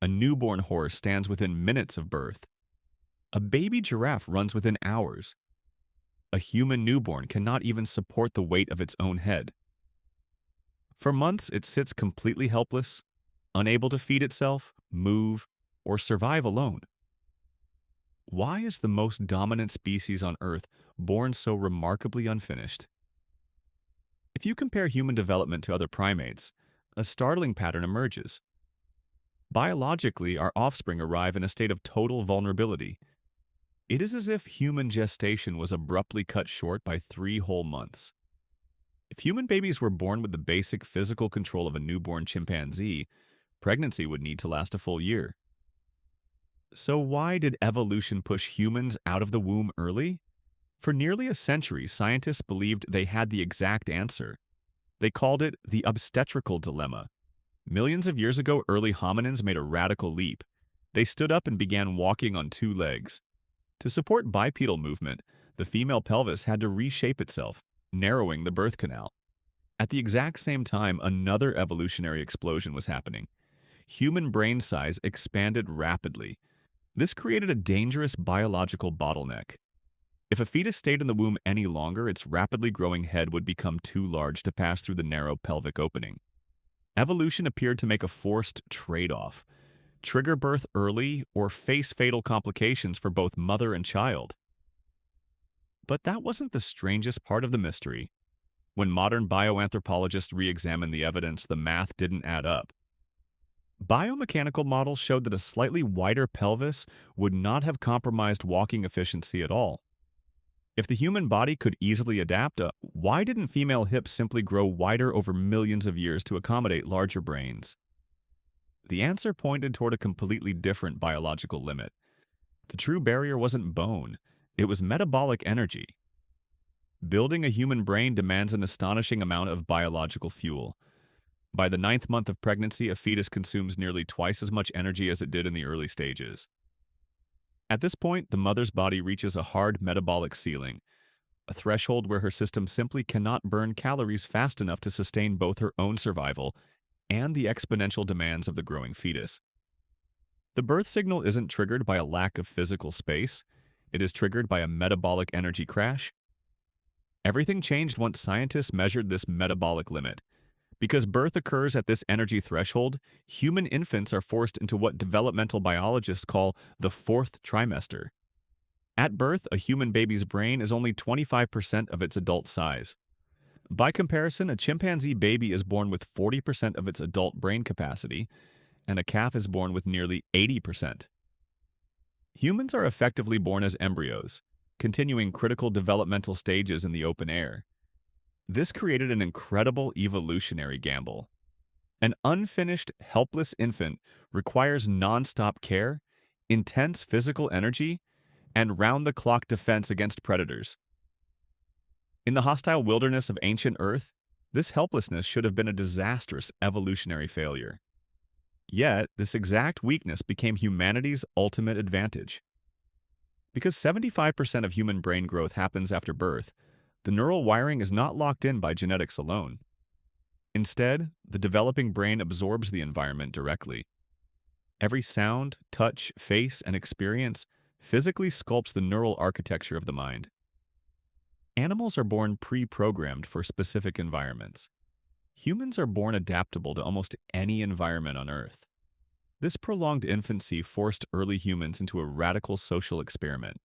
a newborn horse stands within minutes of birth. A baby giraffe runs within hours. A human newborn cannot even support the weight of its own head. For months, it sits completely helpless, unable to feed itself, move, or survive alone. Why is the most dominant species on Earth born so remarkably unfinished? If you compare human development to other primates, a startling pattern emerges. Biologically, our offspring arrive in a state of total vulnerability. It is as if human gestation was abruptly cut short by 3 whole months. If human babies were born with the basic physical control of a newborn chimpanzee, pregnancy would need to last a full year. So why did evolution push humans out of the womb early? For nearly a century, scientists believed they had the exact answer. They called it the obstetrical dilemma. Millions of years ago, early hominins made a radical leap. They stood up and began walking on 2 legs. To support bipedal movement, the female pelvis had to reshape itself, narrowing the birth canal. At the exact same time, another evolutionary explosion was happening. Human brain size expanded rapidly. This created a dangerous biological bottleneck. If a fetus stayed in the womb any longer, its rapidly growing head would become too large to pass through the narrow pelvic opening. Evolution appeared to make a forced trade-off: trigger birth early or face fatal complications for both mother and child. But that wasn't the strangest part of the mystery. When modern bioanthropologists re-examined the evidence, the math didn't add up. Biomechanical models showed that a slightly wider pelvis would not have compromised walking efficiency at all. If the human body could easily adapt, why didn't female hips simply grow wider over millions of years to accommodate larger brains? The answer pointed toward a completely different biological limit. The true barrier wasn't bone, it was metabolic energy. Building a human brain demands an astonishing amount of biological fuel. By the 9th month of pregnancy, a fetus consumes nearly twice as much energy as it did in the early stages. At this point, the mother's body reaches a hard metabolic ceiling, a threshold where her system simply cannot burn calories fast enough to sustain both her own survival and the exponential demands of the growing fetus. The birth signal isn't triggered by a lack of physical space, it is triggered by a metabolic energy crash. Everything changed once scientists measured this metabolic limit. Because birth occurs at this energy threshold, human infants are forced into what developmental biologists call the 4th trimester. At birth, a human baby's brain is only 25% of its adult size. By comparison, a chimpanzee baby is born with 40% of its adult brain capacity, and a calf is born with nearly 80%. Humans are effectively born as embryos, continuing critical developmental stages in the open air. This created an incredible evolutionary gamble. An unfinished, helpless infant requires nonstop care, intense physical energy, and round-the-clock defense against predators. In the hostile wilderness of ancient Earth, this helplessness should have been a disastrous evolutionary failure. Yet, this exact weakness became humanity's ultimate advantage. Because 75% of human brain growth happens after birth, the neural wiring is not locked in by genetics alone. Instead, the developing brain absorbs the environment directly. Every sound, touch, face, and experience physically sculpts the neural architecture of the mind. Animals are born pre-programmed for specific environments. Humans are born adaptable to almost any environment on Earth. This prolonged infancy forced early humans into a radical social experiment.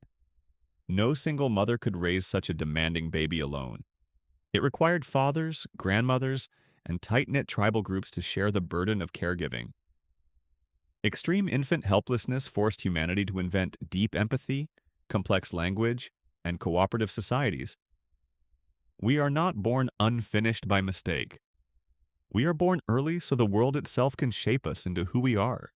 No single mother could raise such a demanding baby alone. It required fathers, grandmothers, and tight-knit tribal groups to share the burden of caregiving. Extreme infant helplessness forced humanity to invent deep empathy, complex language, and cooperative societies. We are not born unfinished by mistake. We are born early so the world itself can shape us into who we are.